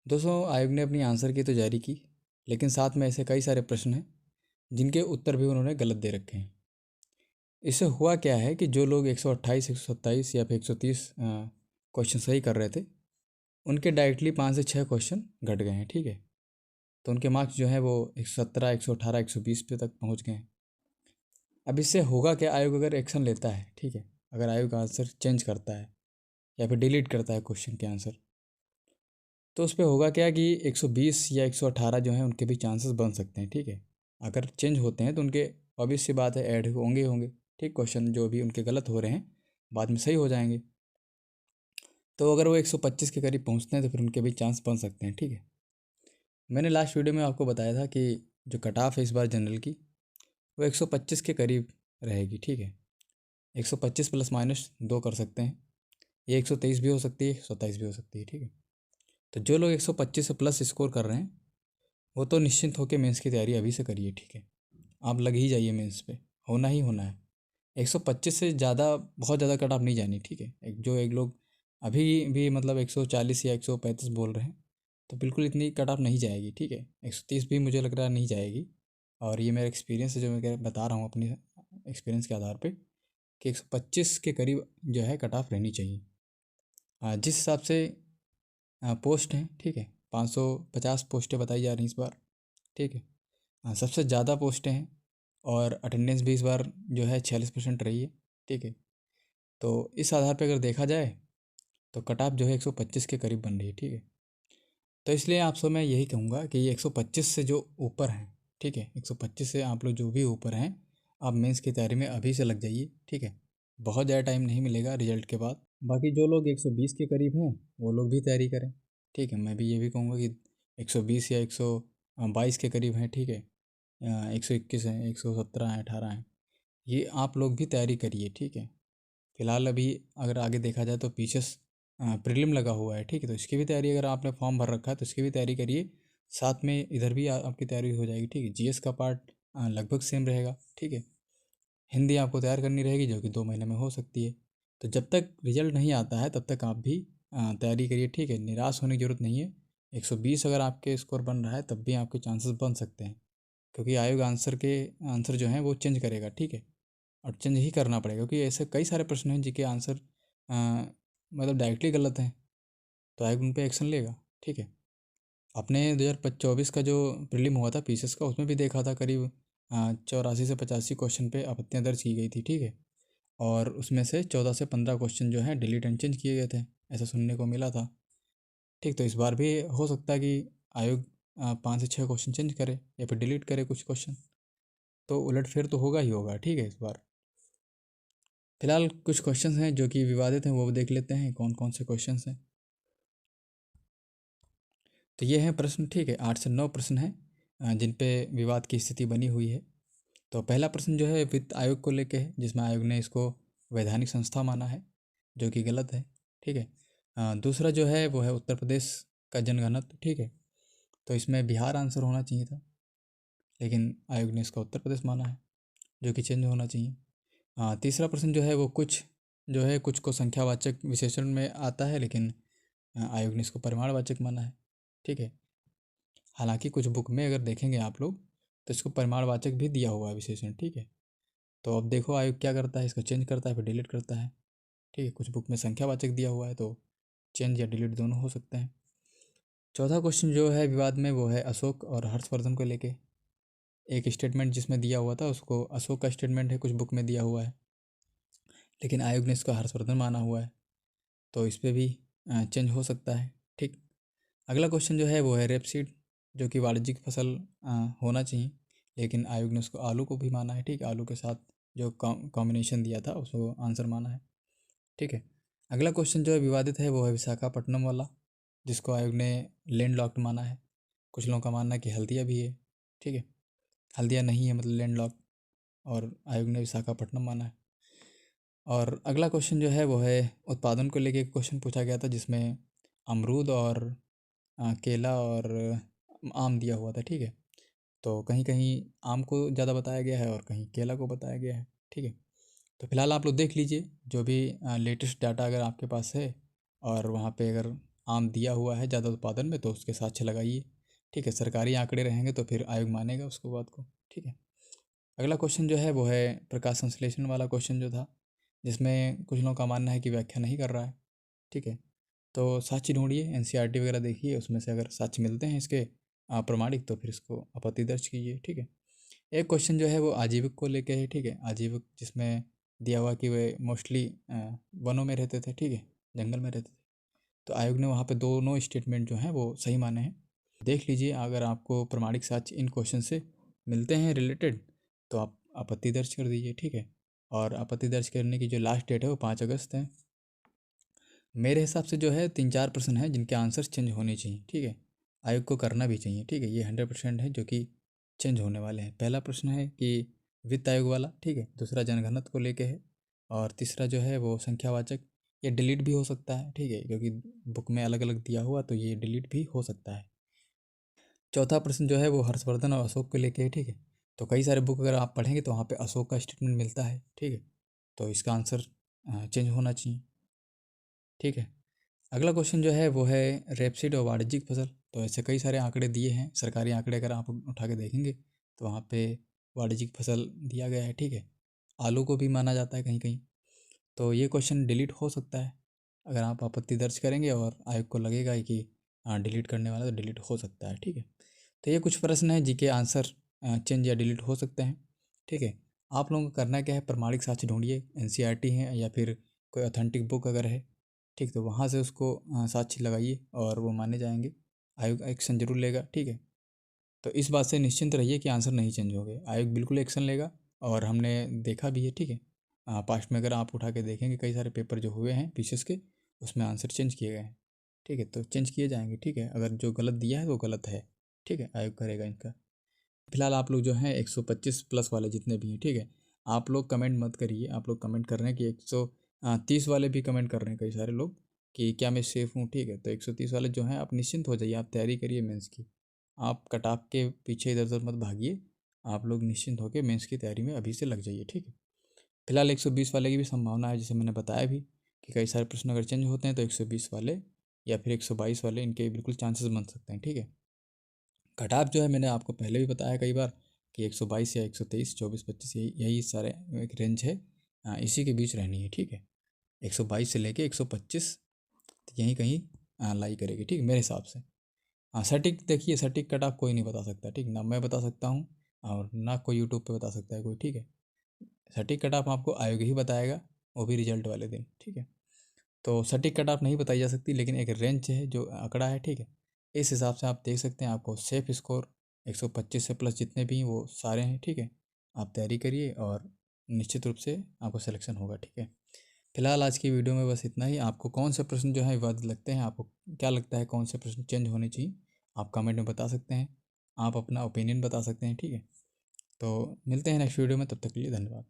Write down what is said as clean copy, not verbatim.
दोस्तों, आयोग ने अपनी आंसर की तो जारी की, लेकिन साथ में ऐसे कई सारे प्रश्न हैं जिनके उत्तर भी उन्होंने गलत दे रखे हैं। इससे हुआ क्या है कि जो लोग 128, 127 या फिर 130 क्वेश्चन सही कर रहे थे, उनके डायरेक्टली 5 से 6 क्वेश्चन घट गए हैं। ठीक है, तो उनके मार्क्स जो हैं वो 117, 118, 120 पे तक पहुंच गए हैं। अब इससे होगा क्या, आयोग अगर एक्शन लेता है, ठीक है, अगर आयोग आंसर चेंज करता है या फिर डिलीट करता है क्वेश्चन के आंसर, तो उस पर होगा क्या कि 120 या 118 जो है उनके भी चांसेस बन सकते हैं। ठीक है, अगर चेंज होते हैं तो उनके ऑब्वियस सी बात है ऐड होंगे होंगे। ठीक, क्वेश्चन जो भी उनके गलत हो रहे हैं बाद में सही हो जाएंगे। तो अगर वो 125 के करीब पहुंचते हैं तो फिर उनके भी चांस बन सकते हैं। ठीक है, मैंने लास्ट वीडियो में आपको बताया था कि जो कट ऑफ है इस बार जनरल की, वो 125 के करीब रहेगी। ठीक है, 125 प्लस माइनस 2 कर सकते हैं, ये 123 भी हो सकती है, 127 भी हो सकती है। ठीक है, तो जो लोग 125 से प्लस स्कोर कर रहे हैं वो तो निश्चिंत होकर मेंस की तैयारी अभी से करिए। ठीक है, आप लग ही जाइए मेंस पे, होना ही होना है। 125 से ज़्यादा, बहुत ज़्यादा कट ऑफ नहीं जानी। ठीक है, एक लोग अभी भी मतलब 140 या 135 बोल रहे हैं, तो बिल्कुल इतनी कट ऑफ नहीं जाएगी। ठीक है, 130 भी मुझे लग रहा है नहीं जाएगी। और ये मेरा एक्सपीरियंस है जो मैं बता रहा हूँ अपनी एक्सपीरियंस के आधार पे, कि 125 के करीब जो है कट ऑफ रहनी चाहिए। जिस हिसाब से पोस्ट हैं, ठीक है, 550 पोस्टें बताई जा रही हैं इस बार। ठीक है, सबसे ज़्यादा पोस्टें हैं और अटेंडेंस भी इस बार जो है 46% रही है। ठीक है, तो इस आधार पर अगर देखा जाए तो कट ऑफ जो है 125 के करीब बन रही है। ठीक है, तो इसलिए आपसे मैं यही कहूँगा कि 125 से जो ऊपर हैं, ठीक है, 125 से आप लोग जो भी ऊपर हैं, आप मेंस की तैयारी में अभी से लग जाइए। ठीक है, बहुत ज़्यादा टाइम नहीं मिलेगा रिजल्ट के बाद। बाकी जो लोग 120 के करीब हैं वो लोग भी तैयारी करें। ठीक है, मैं भी ये भी कहूँगा कि 120 या 122 के करीब हैं, ठीक है, 121 हैं, 117 हैं, 18 हैं, ये आप लोग भी तैयारी करिए। ठीक है, फिलहाल अभी अगर आगे देखा जाए तो पीछे प्रीलिम लगा हुआ है। ठीक है, तो इसकी भी तैयारी, अगर आपने फॉर्म भर रखा है तो इसकी भी तैयारी करिए, साथ में इधर भी आपकी तैयारी हो जाएगी। ठीक है, जीएस का पार्ट लगभग सेम रहेगा। ठीक है, हिंदी आपको तैयार करनी रहेगी जो कि 2 महीने में हो सकती है। तो जब तक रिजल्ट नहीं आता है तब तक आप भी तैयारी करिए। ठीक है, निराश होने की ज़रूरत नहीं है। 120 अगर आपके स्कोर बन रहा है तब भी आपके चांसेस बन सकते हैं, क्योंकि आयोग आंसर जो हैं वो चेंज करेगा। ठीक है, और चेंज ही करना पड़ेगा, क्योंकि ऐसे कई सारे प्रश्न हैं जिनके आंसर मतलब डायरेक्टली गलत हैं, तो आयोग उन पर एक्शन लेगा। ठीक है, अपने 2024 का जो प्रीलिम हुआ था पीसीएस का, उसमें भी देखा था करीब 84 से 85 क्वेश्चन पे आपत्तियाँ दर्ज की गई थी। ठीक है, और उसमें से 14 से 15 क्वेश्चन जो हैं डिलीट एंड चेंज किए गए थे, ऐसा सुनने को मिला था। ठीक, तो इस बार भी हो सकता है कि आयोग 5 से 6 क्वेश्चन चेंज करे या फिर डिलीट करे कुछ क्वेश्चन, तो उलटफेर तो होगा ही होगा। ठीक है, इस बार फिलहाल कुछ क्वेश्चंस हैं जो कि विवादित हैं, वो देख लेते हैं कौन कौन से क्वेश्चंस हैं। तो ये हैं प्रश्न। ठीक है, 8 से 9 प्रश्न हैं जिन पे विवाद की स्थिति बनी हुई है। तो पहला प्रश्न जो है वित्त आयोग को लेके है, जिसमें आयोग ने इसको वैधानिक संस्था माना है, जो कि गलत है। ठीक है, दूसरा जो है वो है उत्तर प्रदेश का जनगणना। ठीक है, तो इसमें बिहार आंसर होना चाहिए था, लेकिन आयोग ने इसका उत्तर प्रदेश माना है, जो कि चेंज होना चाहिए। तीसरा प्रश्न जो है वो कुछ को संख्यावाचक विशेषण में आता है, लेकिन आयोग ने इसको परिमाणवाचक माना है। ठीक है, हालांकि कुछ बुक में अगर देखेंगे आप लोग तो इसको परिमाणवाचक भी दिया हुआ है विशेषण। ठीक है, तो अब देखो आयोग क्या करता है, इसको चेंज करता है फिर डिलीट करता है। ठीक है, कुछ बुक में संख्यावाचक दिया हुआ है तो चेंज या डिलीट दोनों हो सकते हैं। चौथा क्वेश्चन जो है विवाद में वो है अशोक और हर्षवर्धन को लेके। एक स्टेटमेंट जिसमें दिया हुआ था उसको अशोक का स्टेटमेंट है, कुछ बुक में दिया हुआ है, लेकिन आयोग ने इसको हर्षवर्धन माना हुआ है, तो इस पर भी चेंज हो सकता है। ठीक, अगला क्वेश्चन जो है वो है रेपसीड, जो कि वाणिज्यिक फसल होना चाहिए, लेकिन आयोग ने उसको आलू को भी माना है। ठीक, आलू के साथ जो कॉम्बिनेशन दिया था उसको आंसर माना है। ठीक है, अगला क्वेश्चन जो है विवादित है वो है विशाखापट्टनम वाला, जिसको आयोग ने लैंड लॉक्ड माना है। कुछ लोगों का मानना है कि हल्दिया भी है। ठीक है, हल्दिया नहीं है, मतलब लैंड लॉक, और आयोग ने विशाखापट्टनम माना है। और अगला क्वेश्चन जो है वो है उत्पादन को लेके क्वेश्चन पूछा गया था, जिसमें अमरूद और केला और आम दिया हुआ था। ठीक है, तो कहीं कहीं आम को ज़्यादा बताया गया है और कहीं केला को बताया गया है। ठीक है, तो फिलहाल आप लोग देख लीजिए जो भी लेटेस्ट डाटा अगर आपके पास है और वहाँ पे अगर आम दिया हुआ है ज़्यादा उत्पादन में तो उसके साक्ष्य लगाइए। ठीक है, सरकारी आंकड़े रहेंगे तो फिर आयोग मानेगा उसको बात को। ठीक है, अगला क्वेश्चन जो है वो है प्रकाश संश्लेषण वाला क्वेश्चन जो था, जिसमें कुछ लोगों का मानना है कि व्याख्या नहीं कर रहा है। ठीक है, तो साक्ष्य ढूंढिए, एनसीईआरटी वगैरह देखिए, उसमें से अगर साक्ष्य मिलते हैं इसके प्रमाणिक तो फिर इसको आपत्ति दर्ज कीजिए। ठीक है, एक क्वेश्चन जो है वो आजीविक को लेके है। ठीक है, आजीविक जिसमें दिया हुआ कि वे मोस्टली वनों में रहते थे। ठीक है, जंगल में रहते थे, तो आयोग ने वहाँ पे दोनों स्टेटमेंट जो हैं वो सही माने हैं। देख लीजिए, अगर आपको प्रमाणिक साक्ष्य इन क्वेश्चन से मिलते हैं रिलेटेड तो आप आपत्ति दर्ज कर दीजिए। ठीक है, और आपत्ति दर्ज करने की जो लास्ट डेट है वो 5 अगस्त है। मेरे हिसाब से जो है 3-4 प्रश्न हैं जिनके आंसर चेंज होने चाहिए। ठीक है, आयोग को करना भी चाहिए। ठीक है, ये 100% है जो कि चेंज होने वाले हैं। पहला प्रश्न है कि वित्त आयोग वाला। ठीक है, दूसरा जनघनत्व को लेके है, और तीसरा जो है वो संख्यावाचक। ये डिलीट भी हो सकता है। ठीक है, क्योंकि बुक में अलग अलग दिया हुआ तो ये डिलीट भी हो सकता है। चौथा प्रश्न जो है वो हर्षवर्धन और अशोक को लेके है। ठीक है, तो कई सारे बुक अगर आप पढ़ेंगे तो वहाँ पे अशोक का स्टेटमेंट मिलता है। ठीक है, तो इसका आंसर चेंज होना चाहिए। ठीक है, अगला क्वेश्चन जो है वो है रेपसीड और वाणिज्यिक फसल। तो ऐसे कई सारे आंकड़े दिए हैं, सरकारी आंकड़े अगर आप उठा के देखेंगे तो वहाँ पे वाणिज्यिक फसल दिया गया है। ठीक है, आलू को भी माना जाता है कहीं कहीं, तो ये क्वेश्चन डिलीट हो सकता है। अगर आप आपत्ति दर्ज करेंगे और आयोग को लगेगा कि हाँ डिलीट करने वाला, तो डिलीट हो सकता है। ठीक है, तो ये कुछ प्रश्न हैं जिनके आंसर चेंज या डिलीट हो सकते हैं। ठीक है, आप लोगों को करना क्या है, प्रमाणिक साक्ष्य ढूंढिए, एनसीईआरटी है या फिर कोई ऑथेंटिक बुक अगर है। ठीक, तो वहाँ से उसको साक्ष्य लगाइए और वो माने जाएंगे, आयोग एक्शन जरूर लेगा। ठीक है, तो इस बात से निश्चिंत रहिए कि आंसर नहीं चेंज होंगे, आयोग बिल्कुल एक्शन लेगा। और हमने देखा भी है। ठीक है, पास्ट में अगर आप उठा के देखेंगे कई सारे पेपर जो हुए हैं पीसीएस के, उसमें आंसर चेंज किए गए हैं। ठीक है, तो चेंज किए जाएंगे। ठीक है, अगर जो गलत दिया है वो गलत है। ठीक है, आयोग करेगा इनका। फिलहाल आप लोग जो हैं 125 प्लस वाले जितने भी हैं, ठीक है, आप लोग कमेंट मत करिए। आप लोग कमेंट कर रहे हैं कि 130 वाले भी कमेंट कर रहे हैं कई सारे लोग कि क्या मैं सेफ़ हूँ। ठीक है, तो 130 वाले जो हैं आप निश्चिंत हो जाइए, आप तैयारी करिए मेंस की। आप कट ऑफ के पीछे इधर उधर मत भागिए, आप लोग निश्चिंत होकर मेंस की तैयारी में अभी से लग जाइए। ठीक है, फिलहाल 120 वाले की भी संभावना है, जैसे मैंने बताया भी कि कई सारे प्रश्न अगर चेंज होते हैं तो 120 वाले या फिर 122 वाले, इनके बिल्कुल चांसेस बन सकते हैं। ठीक है, कट ऑफ जो है मैंने आपको पहले भी बताया कई बार कि 122 या 123, 24, 25, यही सारे एक रेंज है। इसी के बीच रहनी है। ठीक है, 122 से लेके 125 यहीं कहीं लाई करेगी। ठीक है, मेरे हिसाब से। हाँ, सटीक देखिए, सटीक कट ऑफ कोई नहीं बता सकता। ठीक, ना मैं बता सकता हूँ और ना कोई यूट्यूब पे बता सकता है कोई। ठीक है, सटीक कट ऑफ आपको आयोग ही बताएगा, वो भी रिजल्ट वाले दिन। ठीक है, तो सटीक कट ऑफ नहीं बताई जा सकती, लेकिन एक रेंज है जो आंकड़ा है। ठीक है, इस हिसाब से आप देख सकते हैं, आपको सेफ स्कोर 125 से प्लस जितने भी हैं वो सारे हैं। ठीक है, आप तैयारी करिए और निश्चित रूप से आपको सिलेक्शन होगा। ठीक है, फिलहाल आज की वीडियो में बस इतना ही। आपको कौन से प्रश्न जो है विवादित लगते हैं, आपको क्या लगता है कौन से प्रश्न चेंज होने चाहिए, आप कमेंट में बता सकते हैं, आप अपना ओपिनियन बता सकते हैं। ठीक है, तो मिलते हैं नेक्स्ट वीडियो में, तब तक के लिए धन्यवाद।